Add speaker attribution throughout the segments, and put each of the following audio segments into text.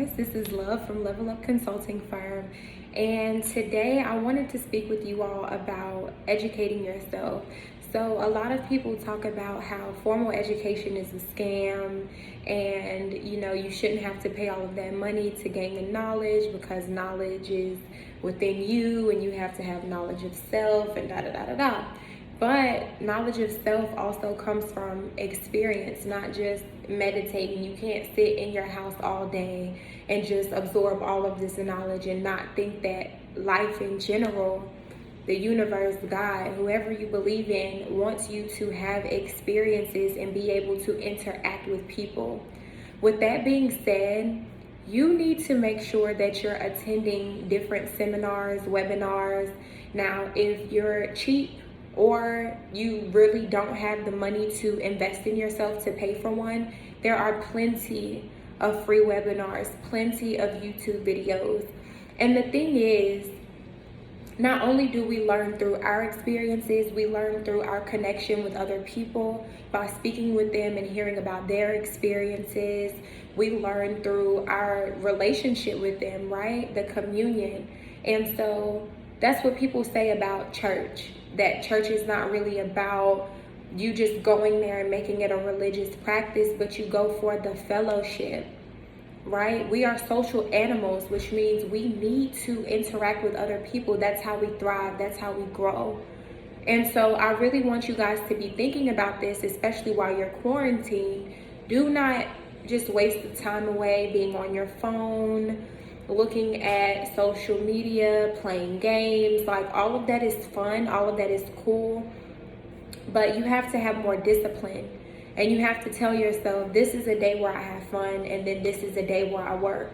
Speaker 1: guys, this is Love from Level Up Consulting Firm, and today I wanted to speak with you all about educating yourself. So a lot of people talk about how formal education is a scam, and you shouldn't have to pay all of that money to gain the knowledge because knowledge is within you and you have to have knowledge of self and da da da da da. But knowledge of self also comes from experience, not just meditating. You can't sit in your house all day and just absorb all of this knowledge and not think that life in general, the universe, God, whoever you believe in, wants you to have experiences and be able to interact with people. With that being said, you need to make sure that you're attending different seminars, webinars. Now, if you're cheap, or you really don't have the money to invest in yourself to pay for one, there are plenty of free webinars, plenty of YouTube videos. And the thing is, not only do we learn through our experiences, we learn through our connection with other people by speaking with them and hearing about their experiences. We learn through our relationship with them, right? The communion. And so that's what people say about church, that church is not really about you just going there and making it a religious practice, but you go for the fellowship, right? We are social animals, which means we need to interact with other people. That's how we thrive. That's how we grow. And so I really want you guys to be thinking about this, especially while you're quarantined. Do not just waste the time away being on your phone, looking at social media, playing games. Like, all of that is fun, all of that is cool, but you have to have more discipline, and you have to tell yourself, this is a day where I have fun, and then this is a day where I work.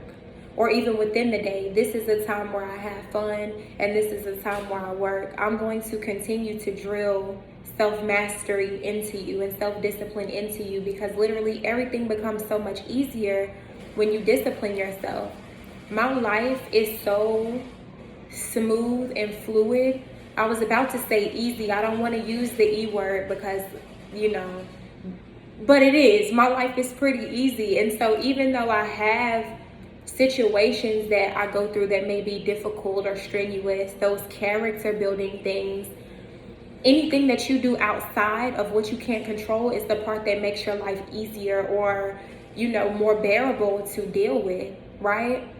Speaker 1: Or even within the day, this is a time where I have fun and this is a time where I work. I'm going to continue to drill self-mastery into you and self-discipline into you, because literally everything becomes so much easier when you discipline yourself. My life is so smooth and fluid. I was about to say easy. I don't want to use the E word because, but it is. My life is pretty easy. And so even though I have situations that I go through that may be difficult or strenuous, those character building things, anything that you do outside of what you can't control is the part that makes your life easier or, more bearable to deal with, right?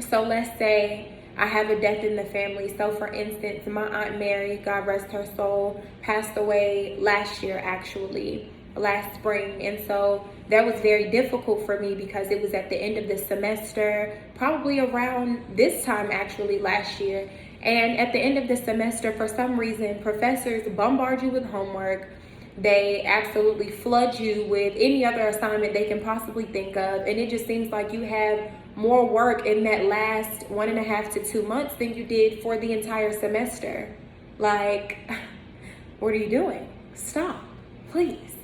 Speaker 1: So let's say I have a death in the family. So for instance, my Aunt Mary, God rest her soul, passed away last year, actually, last spring. And so that was very difficult for me because it was at the end of the semester, probably around this time actually last year. And at the end of the semester, for some reason, professors bombard you with homework. They absolutely flood you with any other assignment they can possibly think of. And it just seems like you have more work in that last 1.5 to 2 months than you did for the entire semester. Like, what are you doing? Stop, please.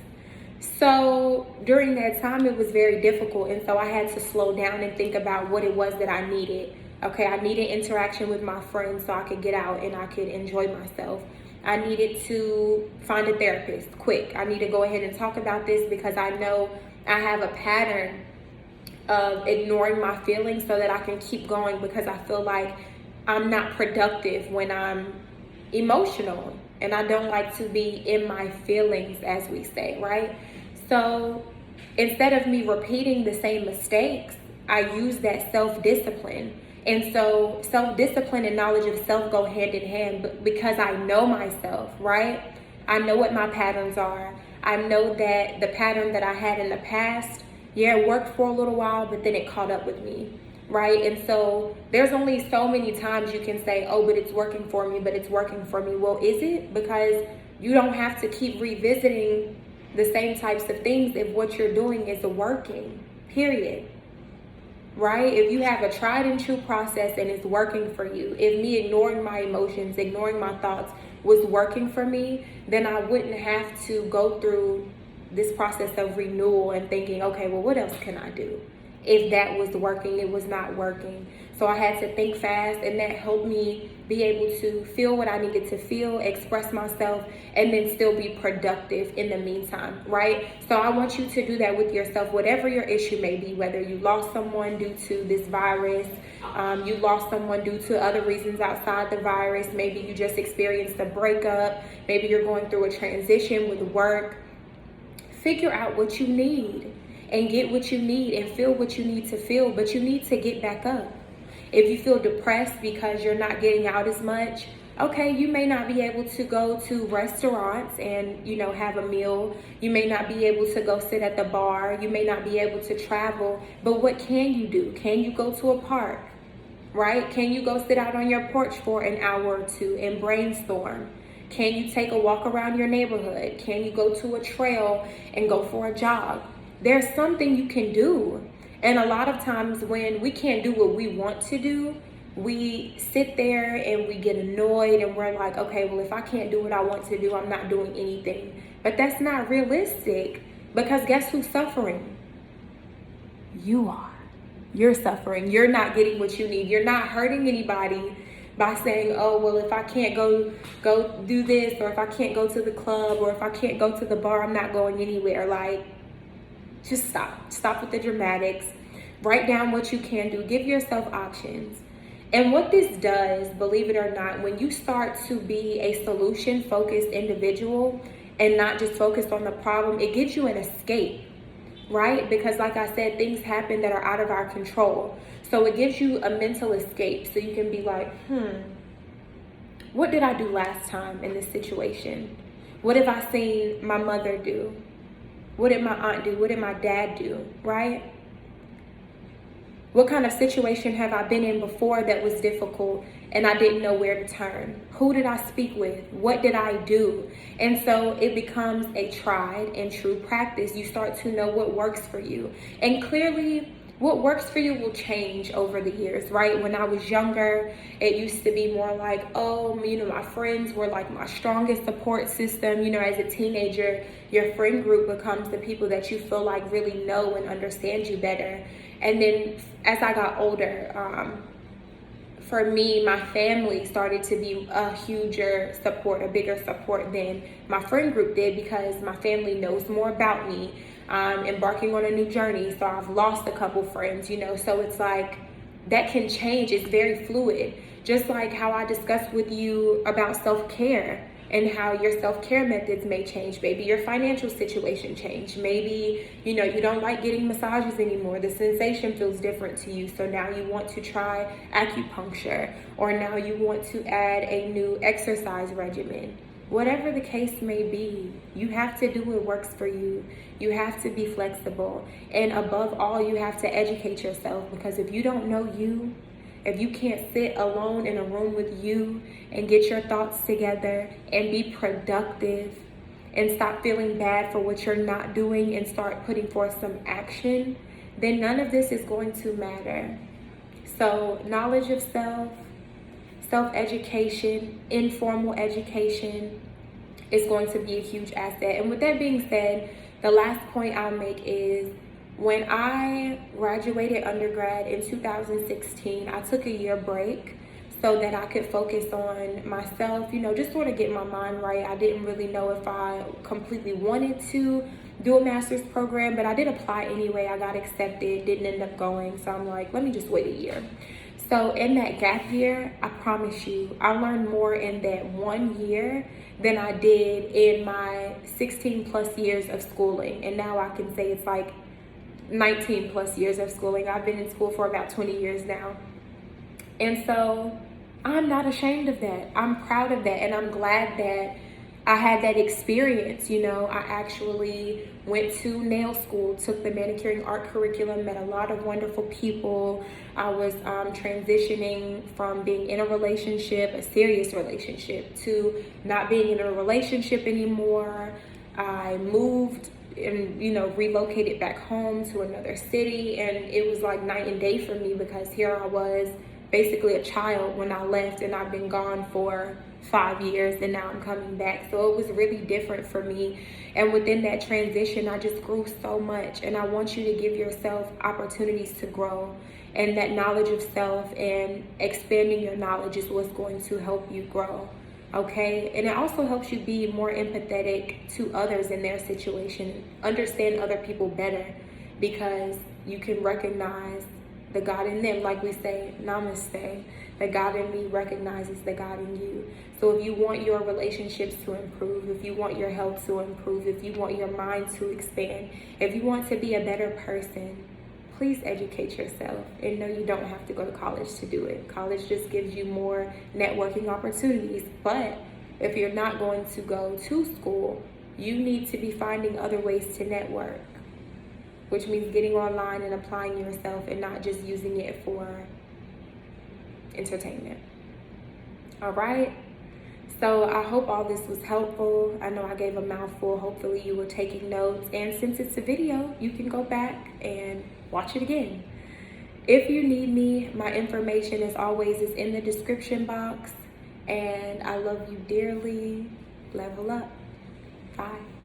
Speaker 1: So during that time, it was very difficult. And so I had to slow down and think about what it was that I needed. Okay, I needed interaction with my friends so I could get out and I could enjoy myself. I needed to find a therapist quick. I need to go ahead and talk about this because I know I have a pattern of ignoring my feelings so that I can keep going, because I feel like I'm not productive when I'm emotional, and I don't like to be in my feelings, as we say, right? So instead of me repeating the same mistakes, I use that self-discipline. And so self-discipline and knowledge of self go hand in hand because I know myself, right? I know what my patterns are. I know that the pattern that I had in the past, it worked for a little while, but then it caught up with me, right? And so there's only so many times you can say, oh, but it's working for me, but it's working for me. Well, is it? Because you don't have to keep revisiting the same types of things if what you're doing is working, period. Right? If you have a tried and true process and it's working for you, if me ignoring my emotions, ignoring my thoughts was working for me, then I wouldn't have to go through this process of renewal and thinking, okay, well, what else can I do? if that was working. It was not working. So I had to think fast, and that helped me be able to feel what I needed to feel, express myself, and then still be productive in the meantime, right? So I want you to do that with yourself, whatever your issue may be, whether you lost someone due to this virus, you lost someone due to other reasons outside the virus, maybe you just experienced a breakup, maybe you're going through a transition with work. Figure out what you need and get what you need and feel what you need to feel, but you need to get back up. If you feel depressed because you're not getting out as much, okay, you may not be able to go to restaurants and, have a meal. You may not be able to go sit at the bar. You may not be able to travel. But what can you do? Can you go to a park, right? Can you go sit out on your porch for an hour or two and brainstorm? Can you take a walk around your neighborhood? Can you go to a trail and go for a jog? There's something you can do. And a lot of times when we can't do what we want to do, we sit there and we get annoyed and we're like, okay, well, if I can't do what I want to do, I'm not doing anything. But that's not realistic, because guess who's suffering? You are. You're suffering. You're not getting what you need. You're not hurting anybody by saying, oh, well, if I can't go do this, or if I can't go to the club, or if I can't go to the bar, I'm not going anywhere. Like, just stop with the dramatics. Write down what you can do. Give yourself options. And what this does, believe it or not, when you start to be a solution focused individual and not just focused on the problem, it gives you an escape, right? Because like I said, things happen that are out of our control. So it gives you a mental escape. So you can be like, what did I do last time in this situation? What have I seen my mother do? What did my aunt do? What did my dad do, right? What kind of situation have I been in before that was difficult and I didn't know where to turn? Who did I speak with? What did I do? And so it becomes a tried and true practice. You start to know what works for you. And clearly, what works for you will change over the years, right? When I was younger, it used to be more like, oh, my friends were like my strongest support system. As a teenager, your friend group becomes the people that you feel like really know and understand you better. And then as I got older, for me, my family started to be a huger support, a bigger support than my friend group did, because my family knows more about me. Embarking on a new journey, so I've lost a couple friends, so it's like that can change. It's very fluid, just like how I discussed with you about self-care and how your self-care methods may change. Maybe your financial situation changed. Maybe you don't like getting massages anymore. The sensation feels different to you, so now you want to try acupuncture, or now you want to add a new exercise regimen. Whatever the case may be, you have to do what works for you. You have to be flexible. And above all, you have to educate yourself, because if you don't know you, if you can't sit alone in a room with you and get your thoughts together and be productive and stop feeling bad for what you're not doing and start putting forth some action, then none of this is going to matter. So knowledge of self, self-education, informal education is going to be a huge asset. And with that being said, the last point I'll make is, when I graduated undergrad in 2016, I took a year break so that I could focus on myself, just sort of get my mind right. I didn't really know if I completely wanted to do a master's program, but I did apply anyway. I got accepted, didn't end up going. So I'm like, let me just wait a year. So in that gap year, I promise you, I learned more in that 1 year than I did in my 16 plus years of schooling. And now I can say it's like 19 plus years of schooling. I've been in school for about 20 years now. And so I'm not ashamed of that. I'm proud of that. And I'm glad that I had that experience. I actually went to nail school, took the manicuring art curriculum, met a lot of wonderful people. I was transitioning from being in a relationship, a serious relationship, to not being in a relationship anymore. I moved and relocated back home to another city, and it was like night and day for me, because here I was basically a child when I left, and I've been gone for 5 years, and now I'm coming back. So it was really different for me. And within that transition, I just grew so much. And I want you to give yourself opportunities to grow. And that knowledge of self and expanding your knowledge is what's going to help you grow. Okay? And it also helps you be more empathetic to others in their situation, understand other people better, because you can recognize the God in them. Like we say, namaste, the God in me recognizes the God in you. So if you want your relationships to improve, if you want your health to improve, if you want your mind to expand, if you want to be a better person, please educate yourself. And no, you don't have to go to college to do it. College just gives you more networking opportunities. But if you're not going to go to school, you need to be finding other ways to network, which means getting online and applying yourself and not just using it for entertainment. All right? So I hope all this was helpful. I know I gave a mouthful. Hopefully you were taking notes. And since it's a video, you can go back and watch it again. If you need me, my information, as always, is in the description box. And I love you dearly. Level up. Bye.